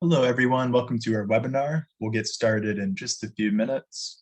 Hello, everyone. Welcome to our webinar. We'll get started in just a few minutes.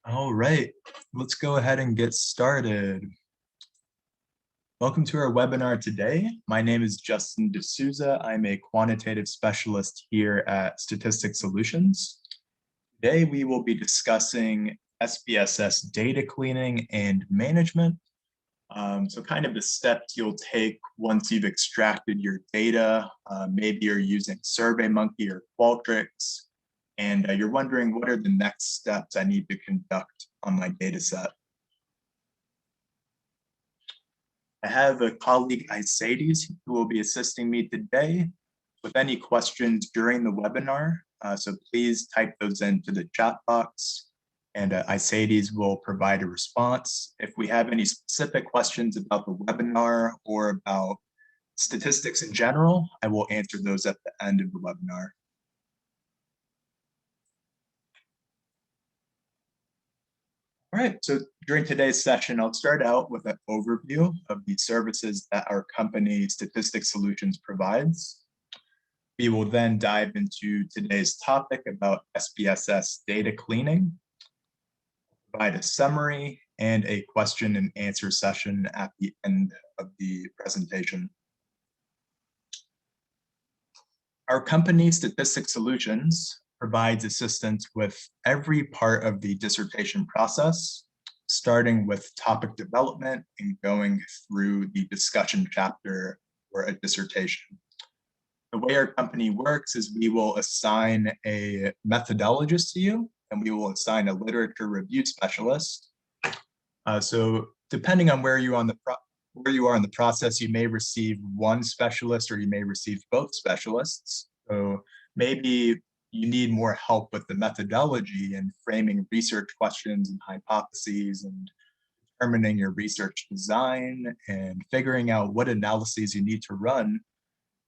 All right, let's go ahead and get started. Welcome to our webinar today. My name is Justin D'Souza. I'm a quantitative specialist here at Statistics Solutions. Today, we will be discussing SPSS data cleaning and management. So kind of the steps you'll take once you've extracted your data. Maybe you're using SurveyMonkey or Qualtrics, and you're wondering what are the next steps I need to conduct on my data set. I have a colleague, Isades, who will be assisting me today with any questions during the webinar. So please type those into the chat box, and Isades will provide a response. If we have any specific questions about the webinar or about statistics in general, I will answer those at the end of the webinar. All right, so during today's session, I'll start out with an overview of the services that our company Statistics Solutions provides. We will then dive into today's topic about SPSS data cleaning, provide a summary, and a question and answer session at the end of the presentation. Our company, Statistics Solutions, provides assistance with every part of the dissertation process, starting with topic development and going through the discussion chapter for a dissertation. The way our company works is we will assign a methodologist to you, and we will assign a literature review specialist. So depending on where you are in the process, you may receive one specialist or you may receive both specialists. So maybe you need more help with the methodology and framing research questions and hypotheses and determining your research design and figuring out what analyses you need to run.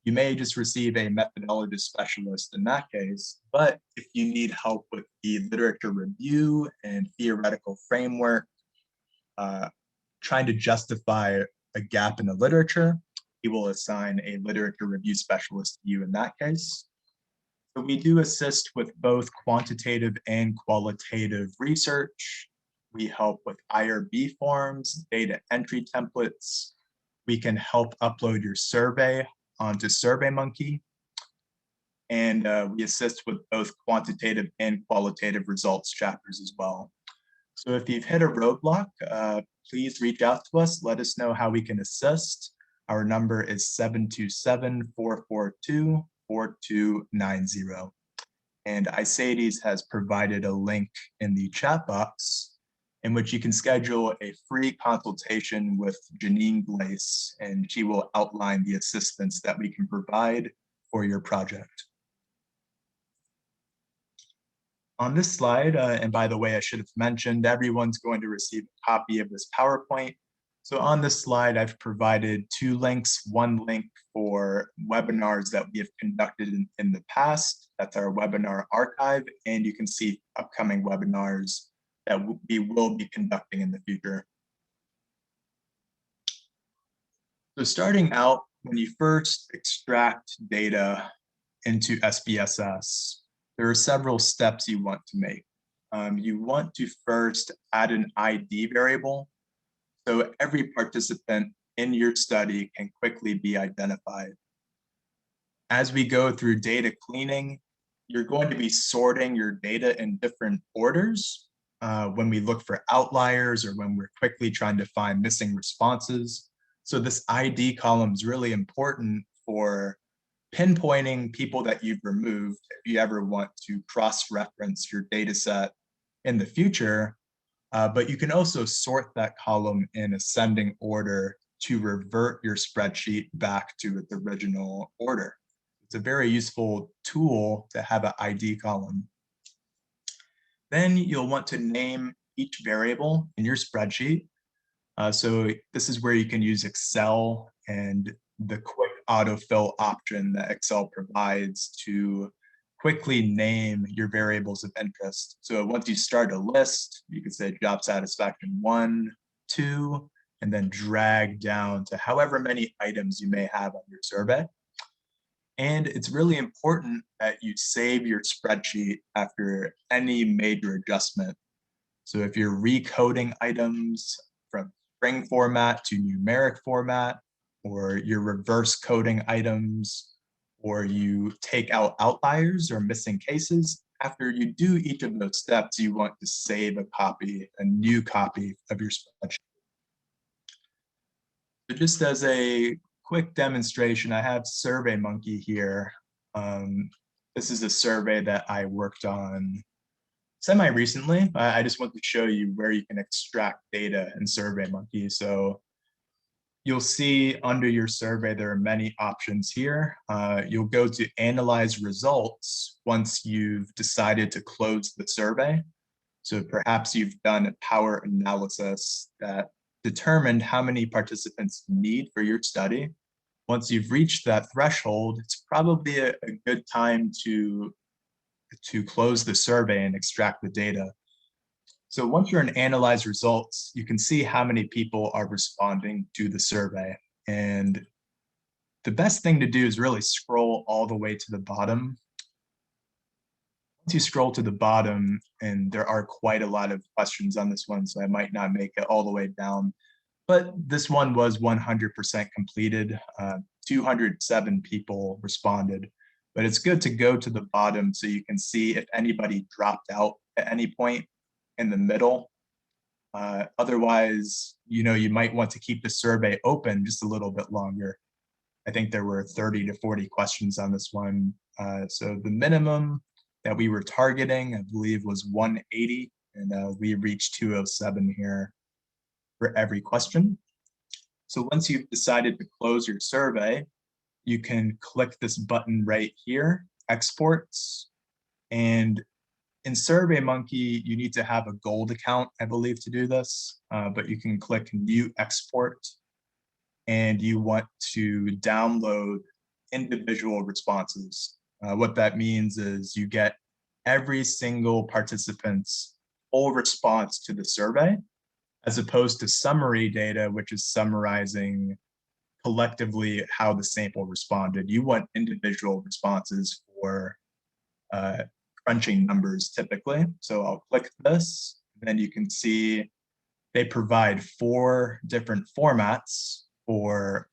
You may just receive a methodologist specialist in that case, but if you need help with the literature review and theoretical framework, trying to justify a gap in the literature, we will assign a literature review specialist to you in that case. So we do assist with both quantitative and qualitative research. We help with IRB forms, data entry templates. We can help upload your survey onto SurveyMonkey. And we assist with both quantitative and qualitative results chapters as well. So if you've hit a roadblock, please reach out to us. Let us know how we can assist. Our number is 727-442-4290. And Isades has provided a link in the chat box in which you can schedule a free consultation with Janine Glace, and she will outline the assistance that we can provide for your project. On this slide, and by the way, I should have mentioned, everyone's going to receive a copy of this PowerPoint. So on this slide, I've provided two links, one link for webinars that we have conducted in the past. That's our webinar archive, and you can see upcoming webinars that we will be conducting in the future. So starting out, when you first extract data into SPSS, there are several steps you want to make. You want to first add an ID variable, so every participant in your study can quickly be identified. As we go through data cleaning, you're going to be sorting your data in different orders when we look for outliers or when we're quickly trying to find missing responses. So this ID column is really important for pinpointing people that you've removed if you ever want to cross-reference your data set in the future. But you can also sort that column in ascending order to revert your spreadsheet back to its original order. It's a very useful tool to have an ID column. Then you'll want to name each variable in your spreadsheet. So this is where you can use Excel and the quick autofill option that Excel provides to quickly name your variables of interest. So once you start a list, you can say job satisfaction 1, 2, and then drag down to however many items you may have on your survey. And it's really important that you save your spreadsheet after any major adjustment. So if you're recoding items from string format to numeric format, or you're reverse coding items, or you take out outliers or missing cases, after you do each of those steps, you want to save a new copy of your spreadsheet. So just as a quick demonstration, I have SurveyMonkey here. This is a survey that I worked on semi-recently. I just want to show you where you can extract data in SurveyMonkey. So you'll see under your survey, there are many options here. You'll go to Analyze Results once you've decided to close the survey. So perhaps you've done a power analysis that determined how many participants you need for your study. Once you've reached that threshold, it's probably a good time to close the survey and extract the data. So once you're in Analyze Results, you can see how many people are responding to the survey. And the best thing to do is really scroll all the way to the bottom. Once you scroll to the bottom, and there are quite a lot of questions on this one, so I might not make it all the way down, but this one was 100% completed. 207 people responded, but it's good to go to the bottom so you can see if anybody dropped out at any point in the middle. Otherwise, you might want to keep the survey open just a little bit longer. I think there were 30 to 40 questions on this one. So the minimum that we were targeting, I believe, was 180, and we reached 207 here for every question. So once you've decided to close your survey, you can click this button right here, Exports. And in SurveyMonkey, you need to have a gold account, I believe, to do this, but you can click New Export, and you want to download individual responses. What that means is you get every single participant's full response to the survey, as opposed to summary data, which is summarizing collectively how the sample responded. You want individual responses for crunching numbers typically. So I'll click this, then you can see they provide 4 different formats for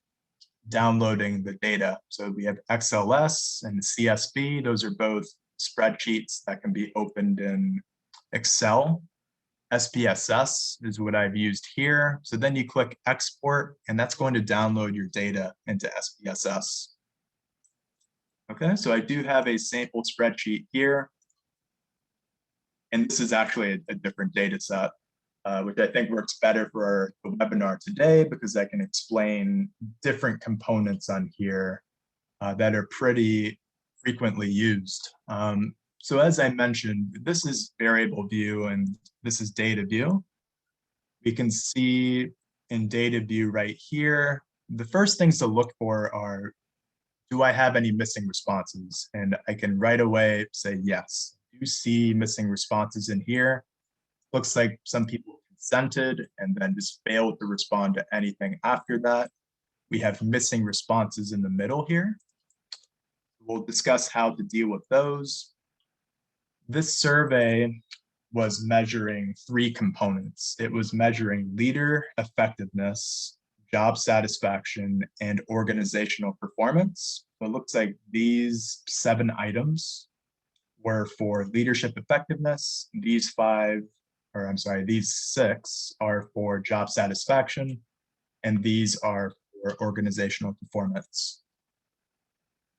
downloading the data. So we have XLS and CSV. Those are both spreadsheets that can be opened in Excel. SPSS is what I've used here. So then you click Export, and that's going to download your data into SPSS. Okay, so I do have a sample spreadsheet here. And this is actually a different data set, which I think works better for the webinar today because I can explain different components on here that are pretty frequently used. So as I mentioned, this is variable view and this is data view. We can see in data view right here, the first things to look for are, do I have any missing responses? And I can right away say, yes, you see missing responses in here. Looks like some people consented and then just failed to respond to anything after that. We have missing responses in the middle here. We'll discuss how to deal with those. This survey was measuring 3 components. It was measuring leader effectiveness, job satisfaction, and organizational performance. So it looks like these 7 items were for leadership effectiveness. These 6 are for job satisfaction, and these are for organizational performance.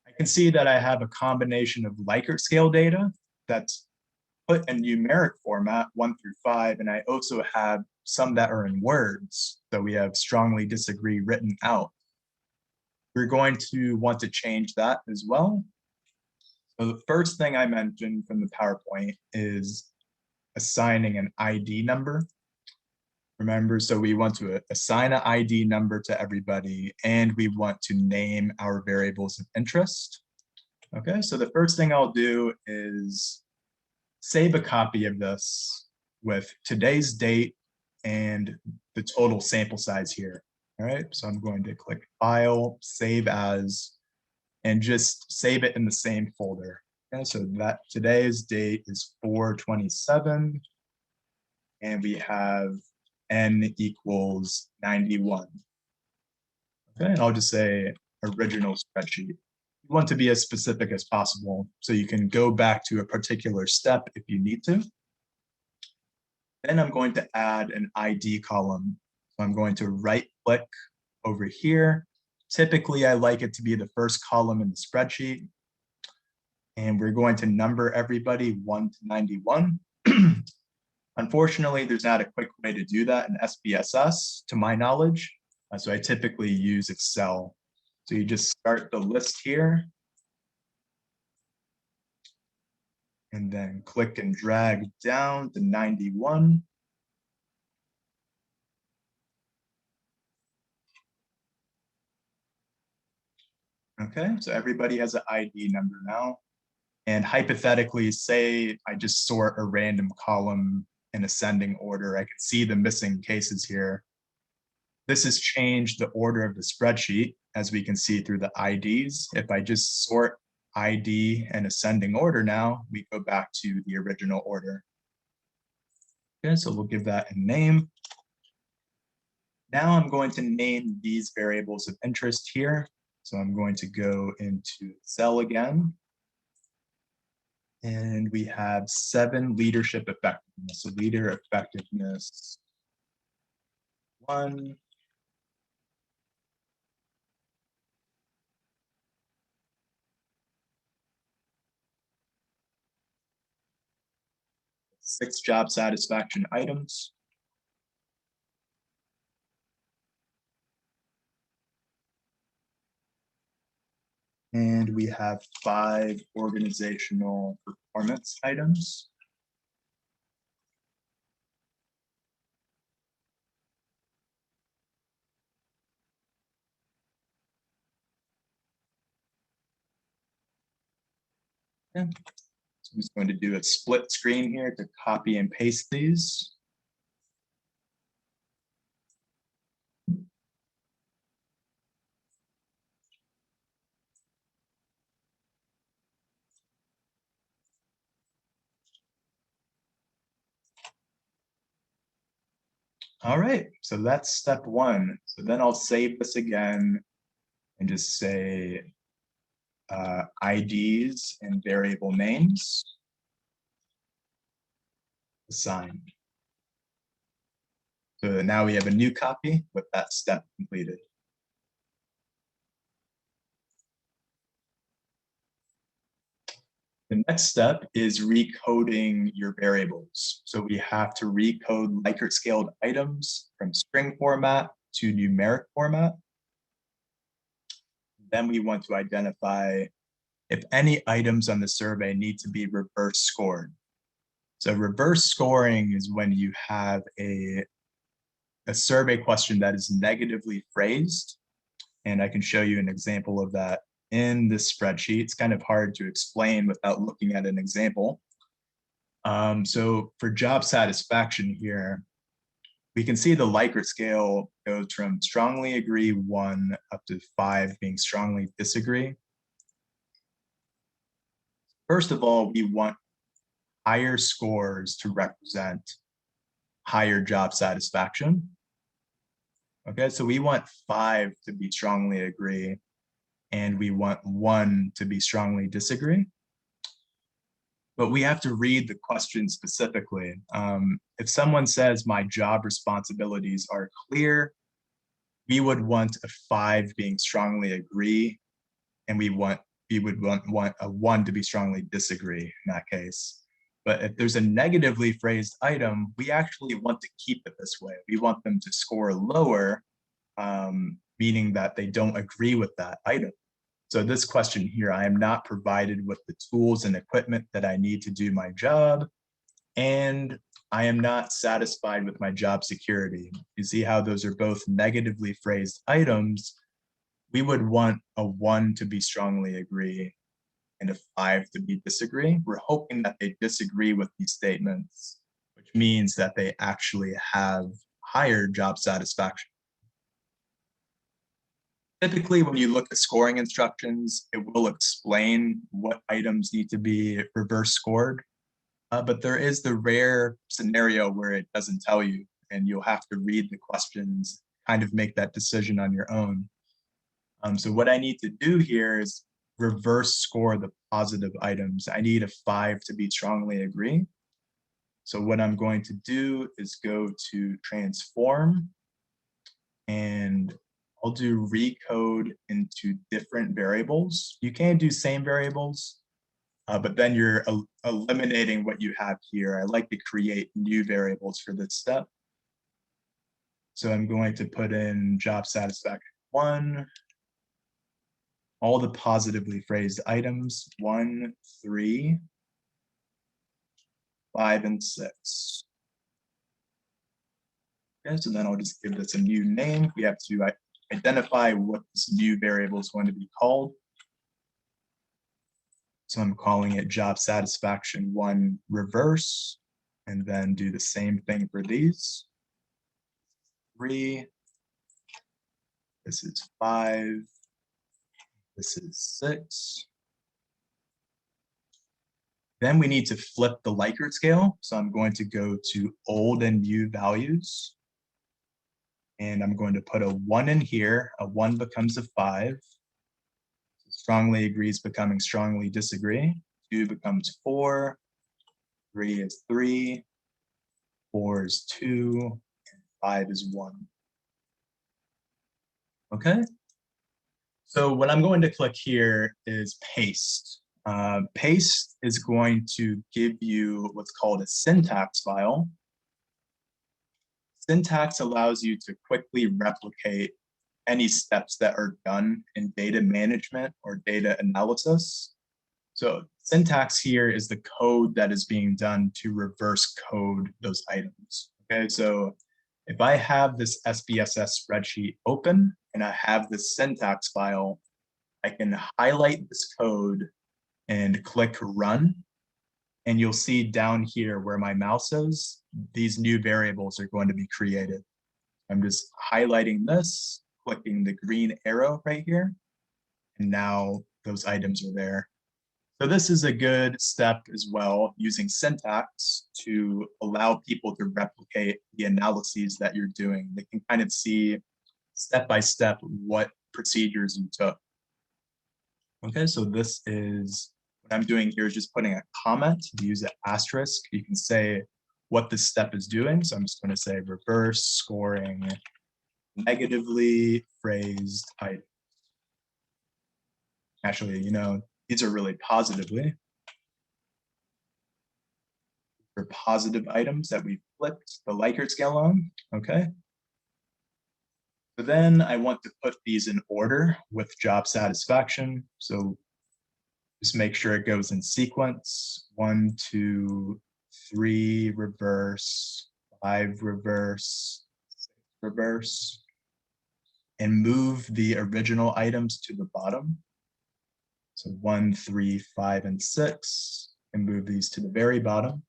I can see that I have a combination of Likert scale data that's put in numeric format 1 through 5, and I also have some that are in words. So we have strongly disagree written out. We're going to want to change that as well. So the first thing I mentioned from the PowerPoint is assigning an ID number. Remember, so we want to assign an ID number to everybody, and we want to name our variables of interest. Okay, so the first thing I'll do is save a copy of this with today's date and the total sample size here. All right, so I'm going to click File, Save As, and just save it in the same folder. Okay, so that today's date is 4/27, and we have n equals 91. Okay, and I'll just say original spreadsheet. You want to be as specific as possible so you can go back to a particular step if you need to. Then I'm going to add an ID column. So I'm going to right click over here. Typically, I like it to be the first column in the spreadsheet. And we're going to number everybody 1 to 91. Unfortunately, there's not a quick way to do that in SPSS, to my knowledge. So I typically use Excel. So you just start the list here. And then click and drag down to 91. Okay, so everybody has an ID number now. And hypothetically, say I just sort a random column in ascending order. I can see the missing cases here. This has changed the order of the spreadsheet, as we can see through the IDs. If I just sort ID and ascending order now, we go back to the original order. Okay, so we'll give that a name. Now I'm going to name these variables of interest here. So I'm going to go into Excel again. And we have 7 leadership effectiveness. So leader effectiveness 1. Six job satisfaction items. And we have 5 organizational performance items. Okay. So I'm just going to do a split screen here to copy and paste these. All right, so that's step 1. So then I'll save this again and just say IDs and variable names. Assign. So now we have a new copy with that step completed. The next step is recoding your variables. So we have to recode Likert scaled items from string format to numeric format. Then we want to identify if any items on the survey need to be reverse scored. So reverse scoring is when you have a survey question that is negatively phrased. And I can show you an example of that in this spreadsheet. It's kind of hard to explain without looking at an example. So for job satisfaction here, we can see the Likert scale goes from strongly agree 1 up to 5 being strongly disagree. First of all, we want higher scores to represent higher job satisfaction. Okay, so we want 5 to be strongly agree, and we want 1 to be strongly disagree. But we have to read the question specifically. If someone says my job responsibilities are clear, we would want a 5 being strongly agree, and we would want a 1 to be strongly disagree in that case. But if there's a negatively phrased item, we actually want to keep it this way. We want them to score lower, meaning that they don't agree with that item. So this question here, I am not provided with the tools and equipment that I need to do my job, and I am not satisfied with my job security. You see how those are both negatively phrased items. We would want a 1 to be strongly agree and a 5 to be disagree. We're hoping that they disagree with these statements, which means that they actually have higher job satisfaction. Typically, when you look at scoring instructions, it will explain what items need to be reverse scored, but there is the rare scenario where it doesn't tell you, and you'll have to read the questions, kind of make that decision on your own. So what I need to do here is reverse score the positive items. I need a 5 to be strongly agree. So what I'm going to do is go to transform, and I'll do recode into different variables. You can do same variables, but then you're eliminating what you have here. I like to create new variables for this step. So I'm going to put in job satisfaction 1, all the positively phrased items, 1, 3, 5, and 6. Okay, so then I'll just give this a new name. We have to identify what this new variable is going to be called. So I'm calling it job satisfaction 1 reverse, and then do the same thing for these. 3, this is 5, this is 6. Then we need to flip the Likert scale. So I'm going to go to old and new values. And I'm going to put a 1 in here. A 1 becomes a 5. Strongly agrees becoming strongly disagree. 2 becomes 4. 3 is 3. 4 is 2. And 5 is 1. Okay. So what I'm going to click here is paste. Paste is going to give you what's called a syntax file. Syntax allows you to quickly replicate any steps that are done in data management or data analysis. So syntax here is the code that is being done to reverse code those items. Okay, so if I have this SPSS spreadsheet open and I have this syntax file, I can highlight this code and click run. And you'll see down here where my mouse is, these new variables are going to be created. I'm just highlighting this, clicking the green arrow right here, and now those items are there. So this is a good step as well, using syntax to allow people to replicate the analyses that you're doing. They can kind of see step by step what procedures you took. Okay, so this is, what I'm doing here is just putting a comment. To use an asterisk, you can say what this step is doing. So I'm just going to say reverse scoring negatively phrased items. Actually, these are really positively. For positive items that we flipped the Likert scale on, okay? So then I want to put these in order with job satisfaction. So Just make sure it goes in sequence. 1, 2, 3, reverse, 5, reverse, 6, reverse, and move the original items to the bottom. So 1, 3, 5, and 6, and move these to the very bottom.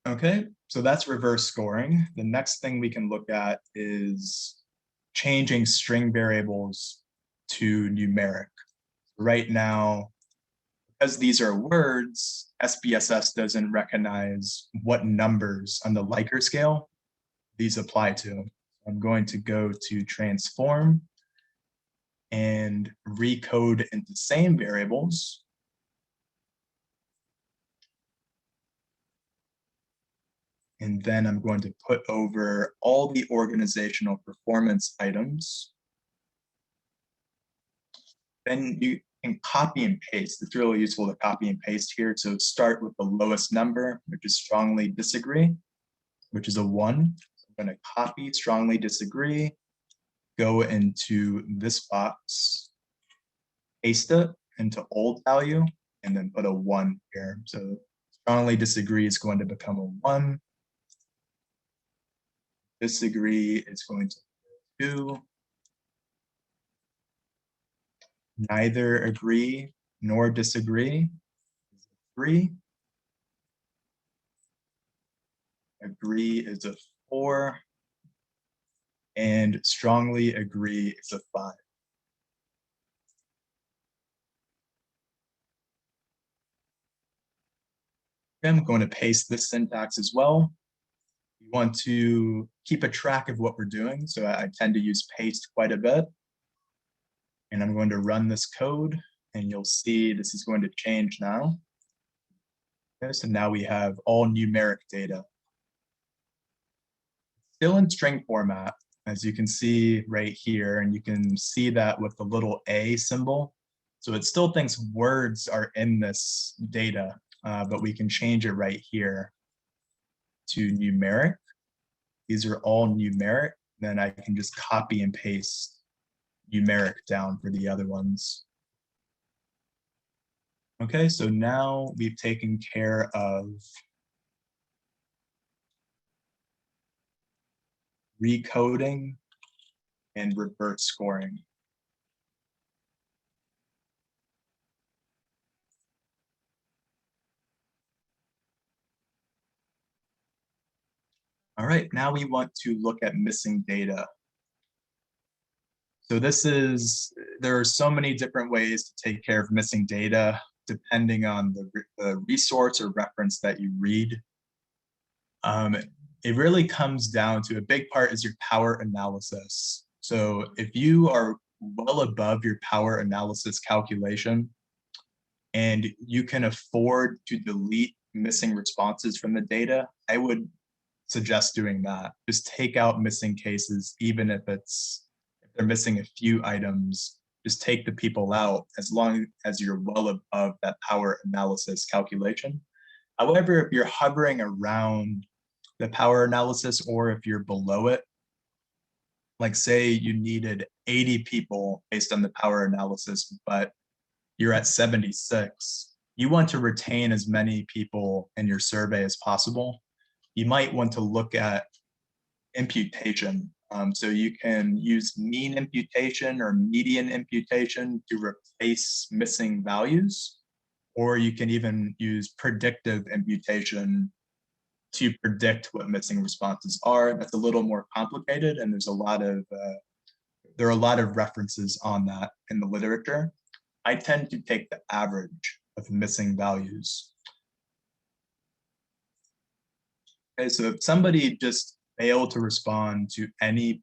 Okay, so that's reverse scoring. The next thing we can look at is changing string variables to numeric. Right now, because these are words, SPSS doesn't recognize what numbers on the Likert scale these apply to. I'm going to go to transform and recode into same variables. And then I'm going to put over all the organizational performance items. Then you can copy and paste. It's really useful to copy and paste here. So start with the lowest number, which is strongly disagree, which is a 1. So I'm going to copy strongly disagree, go into this box, paste it into old value, and then put a 1 here. So strongly disagree is going to become a 1. Disagree is going to be 2. Neither agree nor disagree is a 3. Agree is a 4. And strongly agree is a 5. I'm going to paste this syntax as well. You want to keep a track of what we're doing. So I tend to use paste quite a bit. And I'm going to run this code, and you'll see this is going to change now. Okay, so now we have all numeric data. Still in string format, as you can see right here, and you can see that with the little A symbol. So it still thinks words are in this data, but we can change it right here to numeric. These are all numeric. Then I can just copy and paste numeric down for the other ones. Okay, so now we've taken care of recoding and reverse scoring. All right, now we want to look at missing data. So there are so many different ways to take care of missing data, depending on the resource or reference that you read. It really comes down to, a big part is your power analysis. So if you are well above your power analysis calculation and you can afford to delete missing responses from the data, I would suggest doing that. Just take out missing cases, even if they're missing a few items. Just take the people out as long as you're well above that power analysis calculation. However, if you're hovering around the power analysis, or if you're below it, like say you needed 80 people based on the power analysis, but you're at 76, you want to retain as many people in your survey as possible. You might want to look at imputation. So you can use mean imputation or median imputation to replace missing values, or you can even use predictive imputation to predict what missing responses are. That's a little more complicated, and there are a lot of references on that in the literature. I tend to take the average of missing values. Okay, so if somebody just failed to respond to any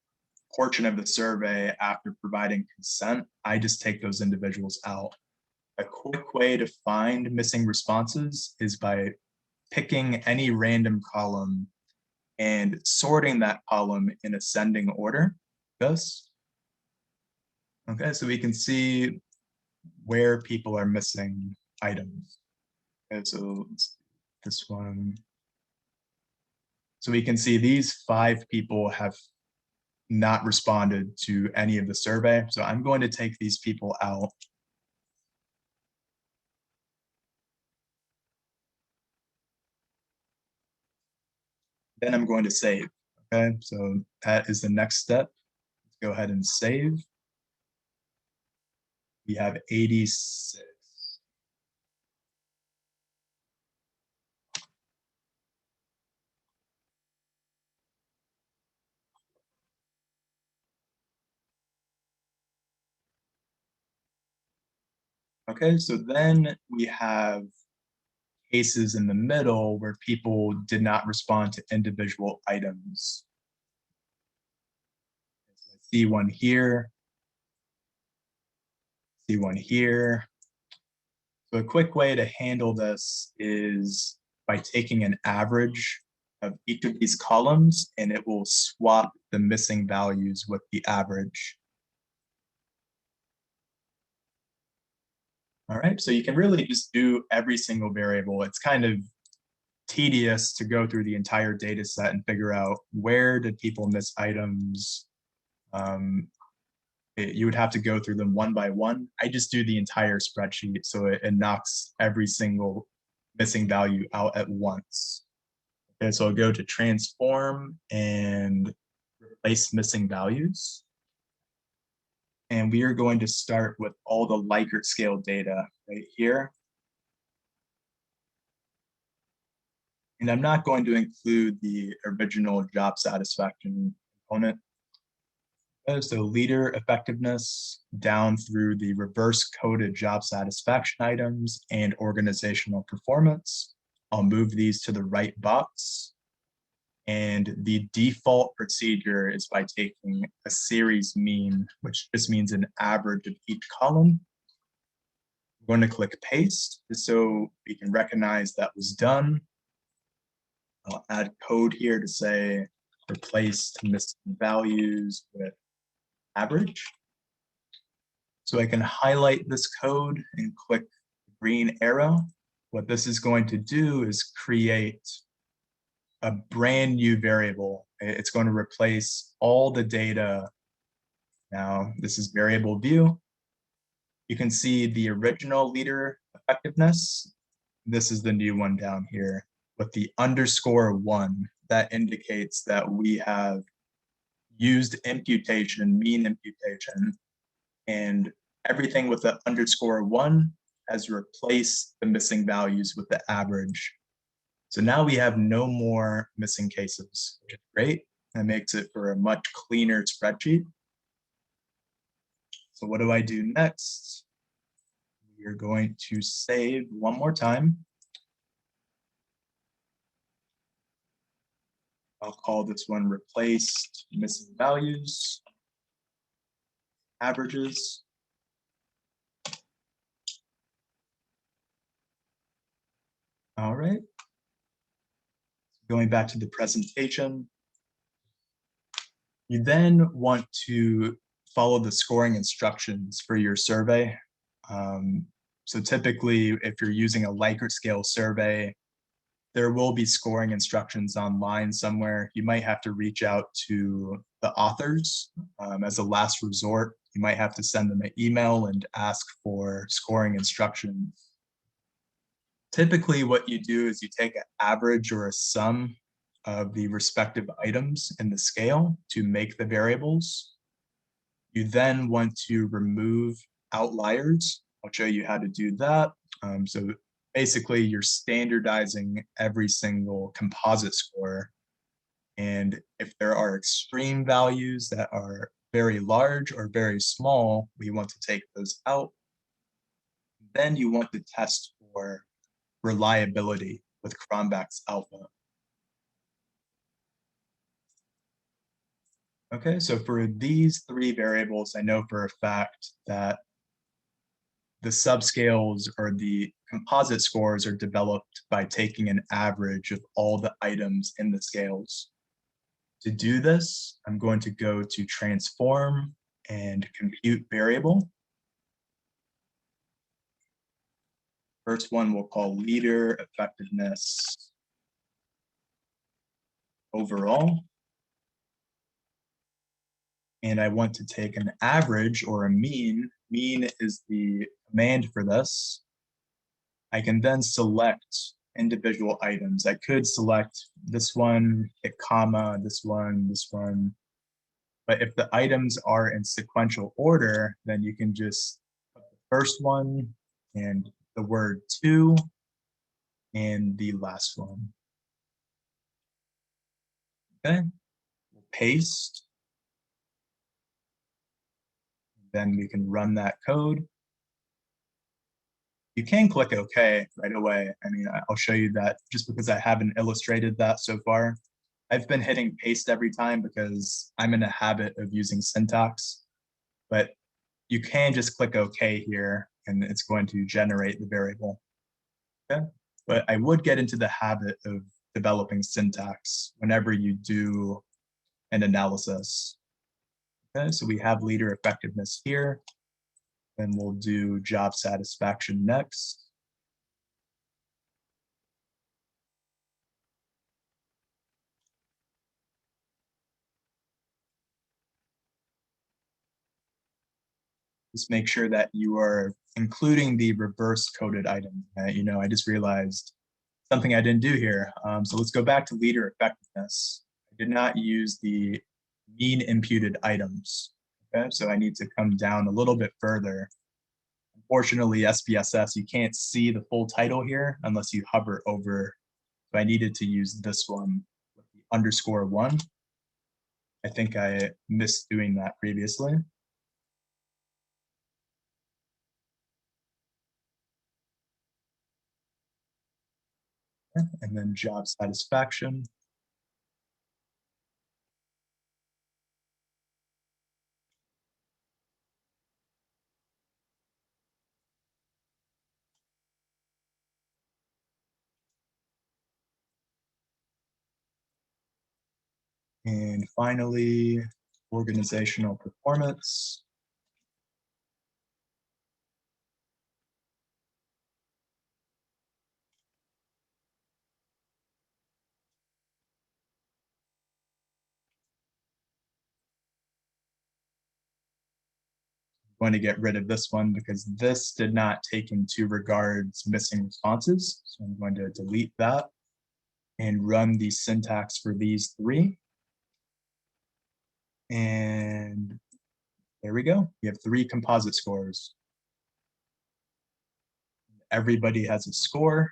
portion of the survey after providing consent, I just take those individuals out. A quick way to find missing responses is by picking any random column and sorting that column in ascending order. This. Okay, so we can see where people are missing items. Okay, so this one. So we can see these 5 people have not responded to any of the survey. So I'm going to take these people out. Then I'm going to save. Okay, so that is the next step. Let's go ahead and save. We have 86. Okay, so then we have cases in the middle where people did not respond to individual items. So I see one here, see one here. So a quick way to handle this is by taking an average of each of these columns, and it will swap the missing values with the average. All right, so you can really just do every single variable. It's kind of tedious to go through the entire data set and figure out where did people miss items. You would have to go through them one by one. I just do the entire spreadsheet, so it knocks every single missing value out at once. Okay, so I'll go to transform and replace missing values. And we are going to start with all the Likert scale data right here. And I'm not going to include the original job satisfaction component. So leader effectiveness down through the reverse coded job satisfaction items and organizational performance. I'll move these to the right box. And the default procedure is by taking a series mean, which just means an average of each column. I'm going to click paste just so we can recognize that was done. I'll add code here to say replace missing values with average. So I can highlight this code and click the green arrow. What this is going to do is create a brand new variable. It's going to replace all the data. Now, this is variable view. You can see the original leader effectiveness. This is the new one down here with the _1. That indicates that we have used imputation, mean imputation, and everything with the _1 has replaced the missing values with the average. So now we have no more missing cases, which is great. That makes it for a much cleaner spreadsheet. So what do I do next? We're going to save one more time. I'll call this one replaced missing values, averages. All right. Going back to the presentation, you then want to follow the scoring instructions for your survey. So typically, if you're using a Likert scale survey, there will be scoring instructions online somewhere. You might have to reach out to the authors as a last resort. You might have to send them an email and ask for scoring instructions. Typically, what you do is you take an average or a sum of the respective items in the scale to make the variables. You then want to remove outliers. I'll show you how to do that. So basically, you're standardizing every single composite score. And if there are extreme values that are very large or very small, we want to take those out. Then you want to test for reliability with Cronbach's alpha. Okay, so for these three variables, I know for a fact that the subscales or the composite scores are developed by taking an average of all the items in the scales. To do this, I'm going to go to transform and compute variable. First one we'll call leader effectiveness overall. And I want to take an average or a mean. Mean is the command for this. I can then select individual items. I could select this one, hit comma, this one, this one. But if the items are in sequential order, then you can just put the first one and the word to and the last one. Okay, paste. Then we can run that code. You can click OK right away. I mean, I'll show you that just because I haven't illustrated that so far. I've been hitting paste every time because I'm in a habit of using syntax, but you can just click OK here and it's going to generate the variable. Okay, but I would get into the habit of developing syntax whenever you do an analysis. Okay, so we have leader effectiveness here. Then we'll do job satisfaction next. Just make sure that you are including the reverse coded item. I just realized something I didn't do here. So let's go back to leader effectiveness. I did not use the mean imputed items. Okay, so I need to come down a little bit further. Unfortunately, SPSS, you can't see the full title here unless you hover over. So I needed to use this one with the _1. I think I missed doing that previously. And then job satisfaction. And finally, organizational performance. I'm going to get rid of this one because this did not take into regards missing responses. So I'm going to delete that and run the syntax for these three. And there we go. We have 3 composite scores. Everybody has a score.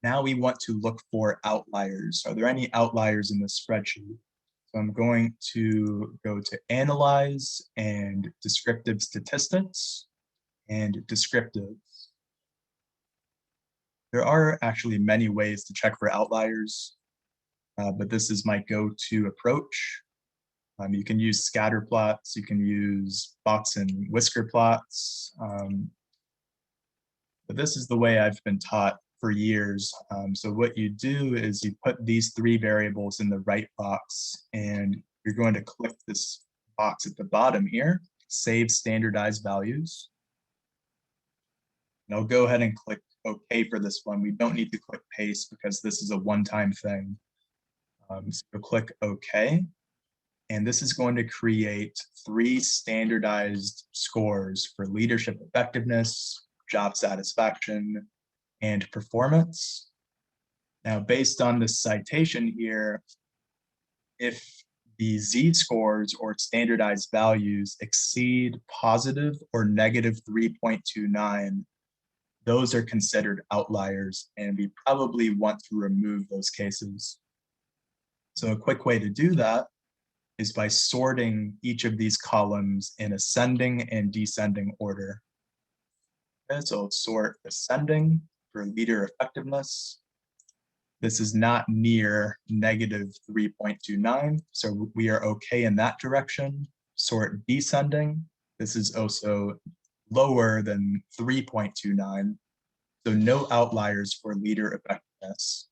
Now we want to look for outliers. Are there any outliers in this spreadsheet? So I'm going to go to Analyze and Descriptive Statistics and Descriptives. There are actually many ways to check for outliers, but this is my go-to approach. You can use scatter plots, you can use box and whisker plots, but this is the way I've been taught for years. So what you do is you put these 3 variables in the right box, and you're going to click this box at the bottom here, Save Standardized Values. And I'll go ahead and click OK for this one. We don't need to click Paste because this is a one-time thing. So click OK. And this is going to create 3 standardized scores for leadership effectiveness, job satisfaction, and performance. Now, based on this citation here, if the z-scores or standardized values exceed positive or negative 3.29, those are considered outliers, and we probably want to remove those cases. So a quick way to do that is by sorting each of these columns in ascending and descending order. Okay, so sort ascending for leader effectiveness. This is not near negative 3.29, so we are okay in that direction. Sort descending. This is also lower than 3.29, so no outliers for leader effectiveness.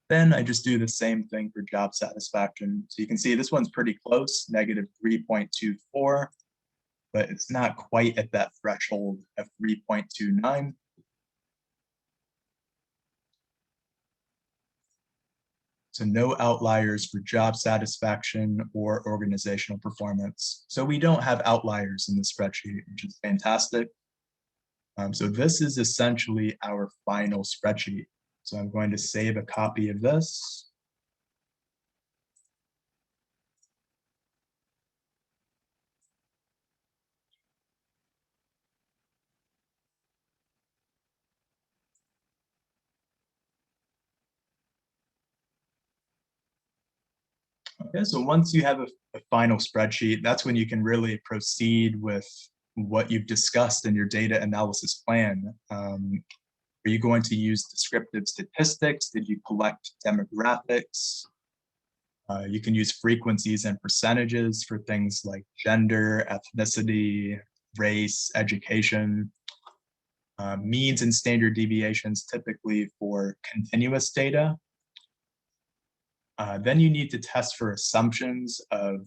Then I just do the same thing for job satisfaction. So you can see this one's pretty close, negative 3.24, but it's not quite at that threshold of 3.29. So no outliers for job satisfaction or organizational performance. So we don't have outliers in the spreadsheet, which is fantastic. So this is essentially our final spreadsheet. So I'm going to save a copy of this. Okay, so once you have a final spreadsheet, that's when you can really proceed with what you've discussed in your data analysis plan. Are you going to use descriptive statistics? Did you collect demographics? You can use frequencies and percentages for things like gender, ethnicity, race, education. Means and standard deviations typically for continuous data. Then you need to test for assumptions of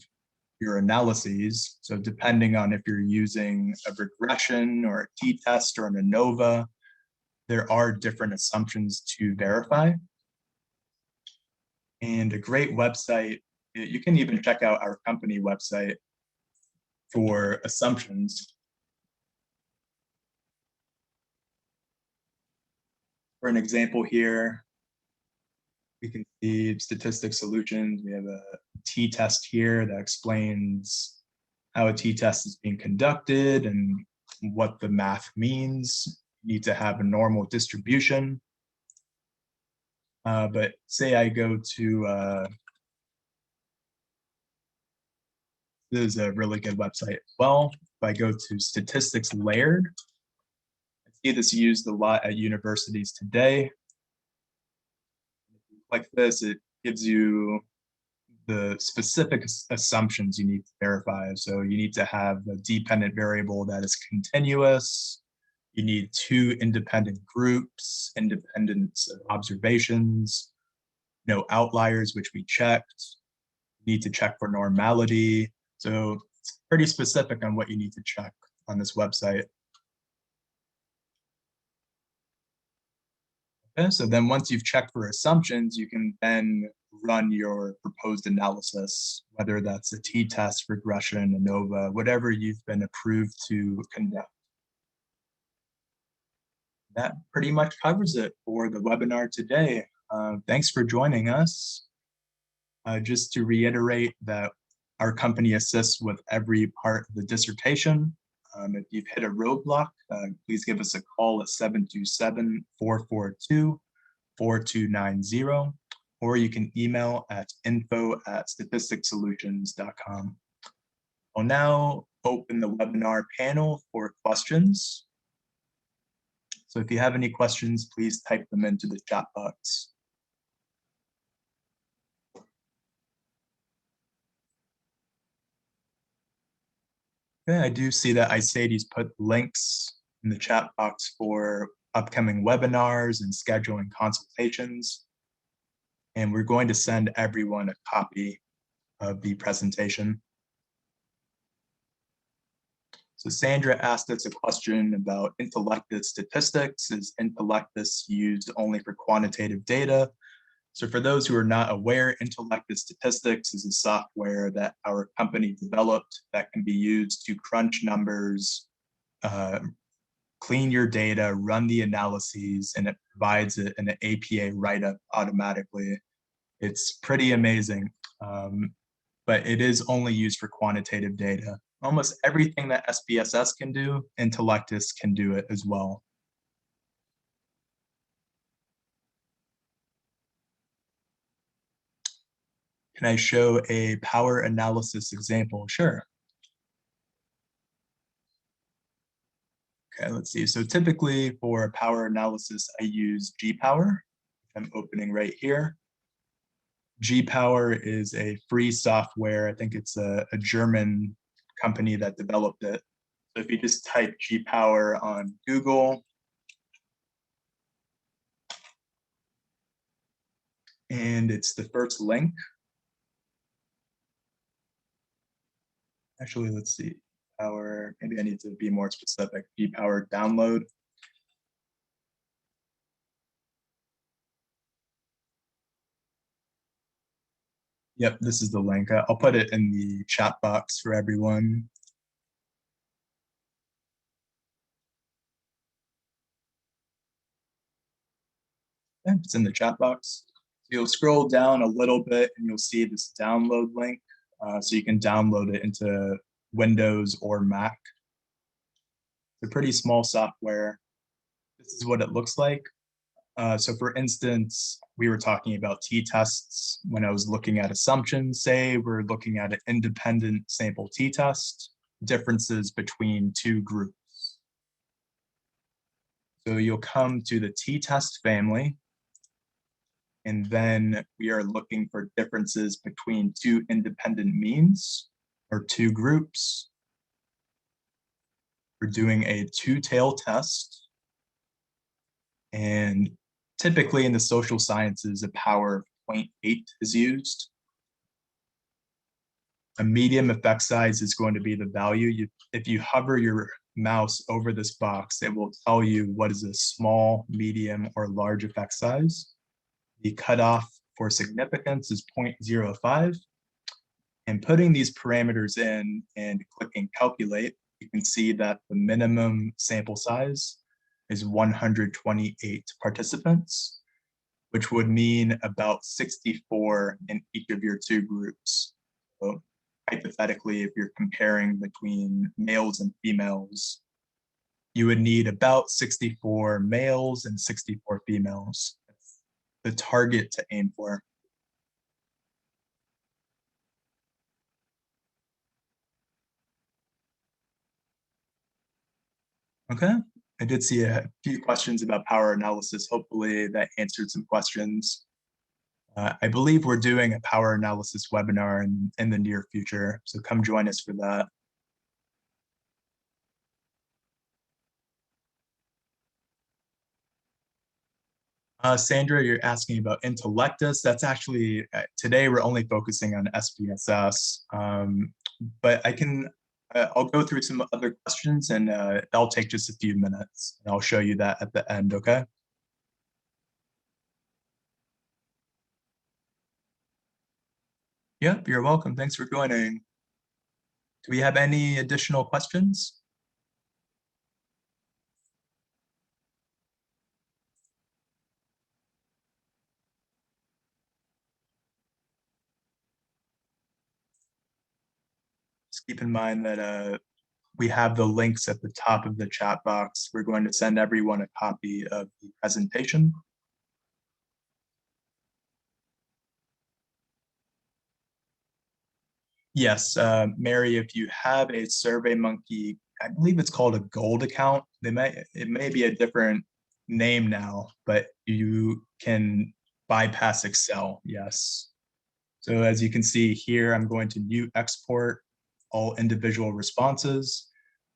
your analyses. So depending on if you're using a regression or a t-test or an ANOVA, there are different assumptions to verify. And a great website, you can even check out our company website for assumptions. For an example here, we can see statistics solutions. We have a t-test here that explains how a t-test is being conducted and what the math means. You need to have a normal distribution. But say I go to, this is a really good website as well. If I go to statistics layered, I see this used a lot at universities today. Like this, it gives you the specific assumptions you need to verify. So you need to have a dependent variable that is continuous. You need two independent groups, independence of observations, no outliers, which we checked. You need to check for normality. So it's pretty specific on what you need to check on this website. Okay, so then once you've checked for assumptions, you can then run your proposed analysis, whether that's a t-test, regression, ANOVA, whatever you've been approved to conduct. That pretty much covers it for the webinar today. Thanks for joining us. Just to reiterate that our company assists with every part of the dissertation. If you've hit a roadblock, please give us a call at 727-442-4290, or you can email at info@statisticsolutions.com. I'll now open the webinar panel for questions. So if you have any questions, please type them into the chat box. Okay, I do see that Isades put links in the chat box for upcoming webinars and scheduling consultations. And we're going to send everyone a copy of the presentation. So Sandra asked us a question about intellectus statistics. Is intellectus used only for quantitative data? So for those who are not aware, intellectus statistics is a software that our company developed that can be used to crunch numbers, clean your data, run the analyses, and it provides it an APA write-up automatically. It's pretty amazing, but it is only used for quantitative data. Almost everything that SPSS can do, intellectus can do it as well. Can I show a power analysis example? Sure. Okay, let's see. So typically for power analysis, I use GPower. I'm opening right here. GPower is a free software. I think it's a German company that developed it. So if you just type GPower on Google, and it's the first link. Actually, let's see. Power, maybe I need to be more specific. GPower download. Yep, this is the link. I'll put it in the chat box for everyone. Okay, it's in the chat box. You'll scroll down a little bit and you'll see this download link. So you can download it into Windows or Mac. It's a pretty small software. This is what it looks like. So for instance, we were talking about t-tests when I was looking at assumptions. Say we're looking at an independent sample t-test, differences between two groups. So you'll come to the t-test family, and then we are looking for differences between two independent means or two groups. We're doing a two-tail test. And typically in the social sciences, a power of 0.8 is used. A medium effect size is going to be the value. If you hover your mouse over this box, it will tell you what is a small, medium, or large effect size. The cutoff for significance is 0.05. And putting these parameters in and clicking calculate, you can see that the minimum sample size is 128 participants, which would mean about 64 in each of your two groups. So hypothetically, if you're comparing between males and females, you would need about 64 males and 64 females. That's the target to aim for. Okay, I did see a few questions about power analysis. Hopefully that answered some questions. I believe we're doing a power analysis webinar in the near future, so come join us for that. Sandra, you're asking about Intellectus. That's actually, today we're only focusing on SPSS, but I'll go through some other questions and that'll take just a few minutes. And I'll show you that at the end, okay? Yep, you're welcome. Thanks for joining. Do we have any additional questions? Just keep in mind that we have the links at the top of the chat box. We're going to send everyone a copy of the presentation. Yes, Mary, if you have a SurveyMonkey, I believe it's called a gold account. It may be a different name now, but you can bypass Excel, yes. So as you can see here, I'm going to new export all individual responses.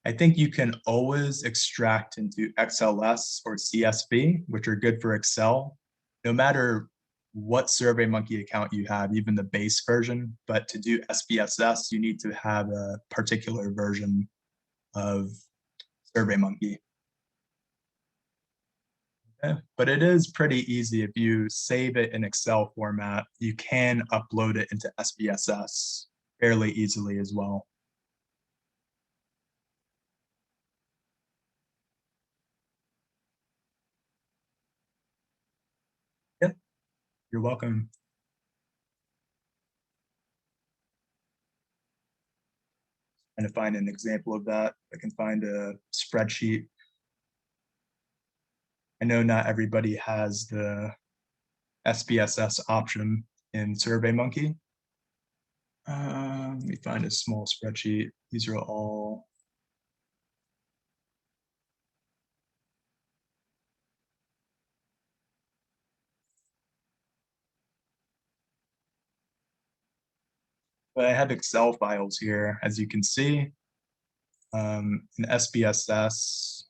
I think you can always extract into XLS or CSV, which are good for Excel, no matter what SurveyMonkey account you have, even the base version. But to do SPSS, you need to have a particular version of SurveyMonkey. Okay. But it is pretty easy. If you save it in Excel format, you can upload it into SPSS fairly easily as well. Yep, you're welcome. And to find an example of that, I can find a spreadsheet. I know not everybody has the SPSS option in SurveyMonkey. Let me find a small spreadsheet. These are all. But I have Excel files here, as you can see. In SPSS,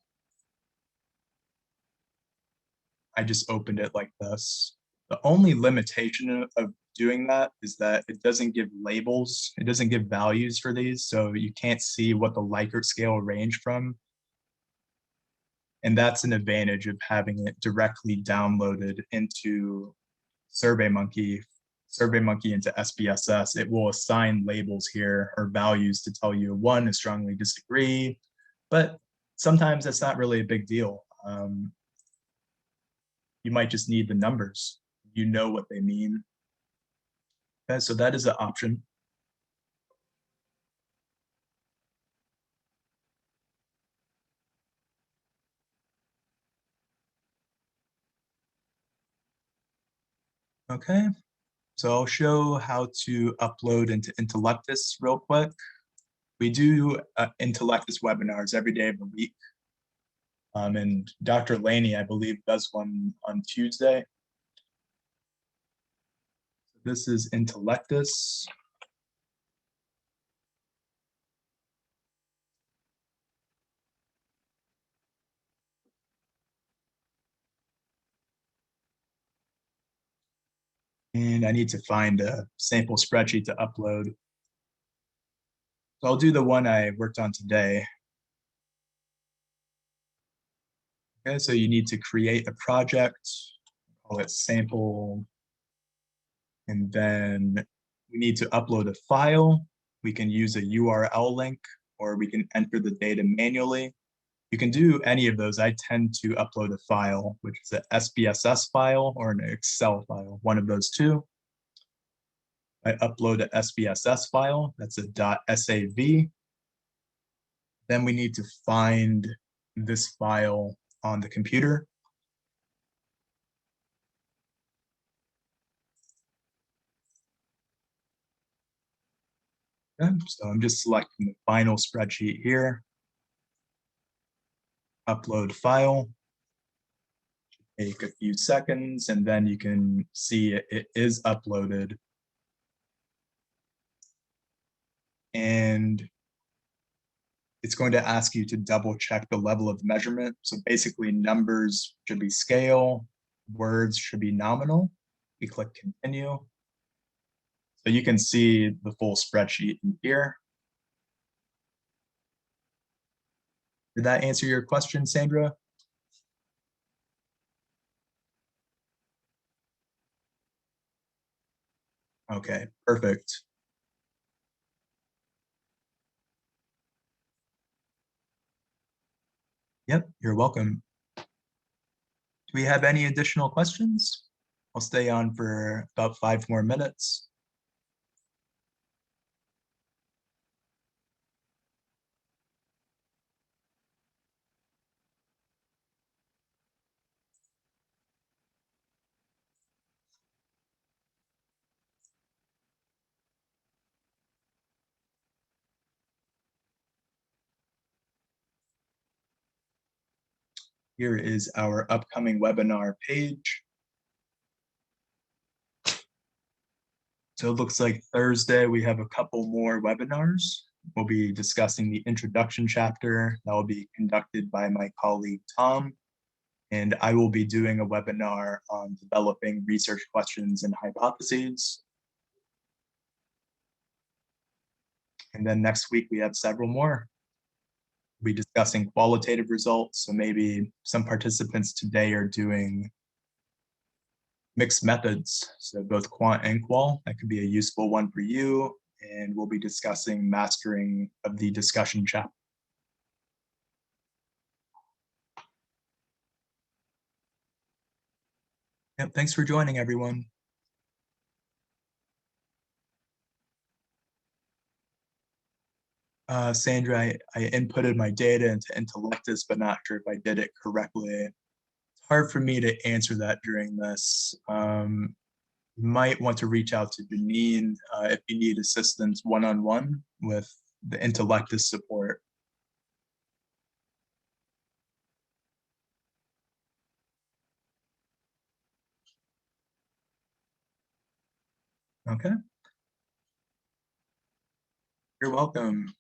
I just opened it like this. The only limitation of doing that is that it doesn't give labels. It doesn't give values for these, so you can't see what the Likert scale range from. And that's an advantage of having it directly downloaded into SurveyMonkey into SPSS. It will assign labels here or values to tell you one is strongly disagree, but sometimes that's not really a big deal. you might just need the numbers. You know what they mean. Okay, so that is an option. Okay, so I'll show how to upload into Intellectus real quick. We do Intellectus webinars every day of the week. And Dr. Laney, I believe, does one on Tuesday. This is Intellectus. And I need to find a sample spreadsheet to upload. So I'll do the one I worked on today. Okay, so you need to create a project, call it sample, and then we need to upload a file. We can use a URL link, or we can enter the data manually. You can do any of those. I tend to upload a file, which is an SPSS file or an Excel file, one of those two. I upload an SPSS file, that's a .sav. Then we need to find this file on the computer. Okay, so I'm just selecting the final spreadsheet here. Upload file. Take a few seconds, and then you can see it is uploaded. And it's going to ask you to double check the level of measurement. So basically numbers should be scale, words should be nominal. We click continue. So you can see the full spreadsheet in here. Did that answer your question, Sandra? Okay, perfect. Yep, you're welcome. Do we have any additional questions? I'll stay on for about 5 more minutes. Here is our upcoming webinar page. So it looks like Thursday we have a couple more webinars. We'll be discussing the introduction chapter that will be conducted by my colleague Tom. And I will be doing a webinar on developing research questions and hypotheses. And then next week we have several more. We'll be discussing qualitative results. So maybe some participants today are doing mixed methods, so both quant and qual. That could be a useful one for you. And we'll be discussing mastering of the discussion chapter. Yep, thanks for joining, everyone. Sandra, I inputted my data into Intellectus, but not sure if I did it correctly. It's hard for me to answer that during this. You might want to reach out to Janine if you need assistance one-on-one with the Intellectus support. Okay. You're welcome.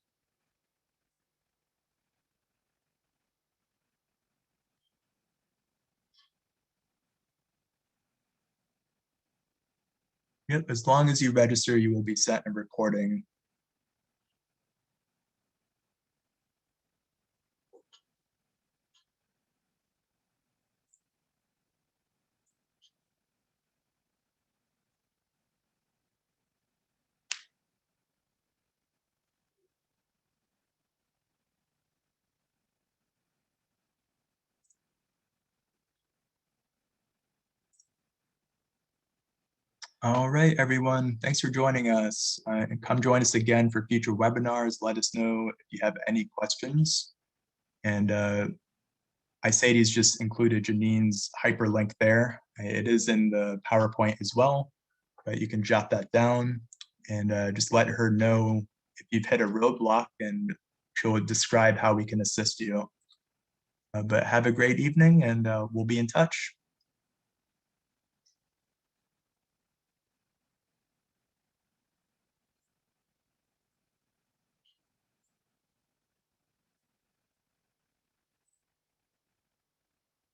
Yep, as long as you register, you will be set a recording. All right, everyone. Thanks for joining us. And come join us again for future webinars. Let us know if you have any questions. And Isaides just included Janine's hyperlink there. It is in the PowerPoint as well, but you can jot that down and just let her know if you've hit a roadblock, and she'll describe how we can assist you. But have a great evening, and we'll be in touch.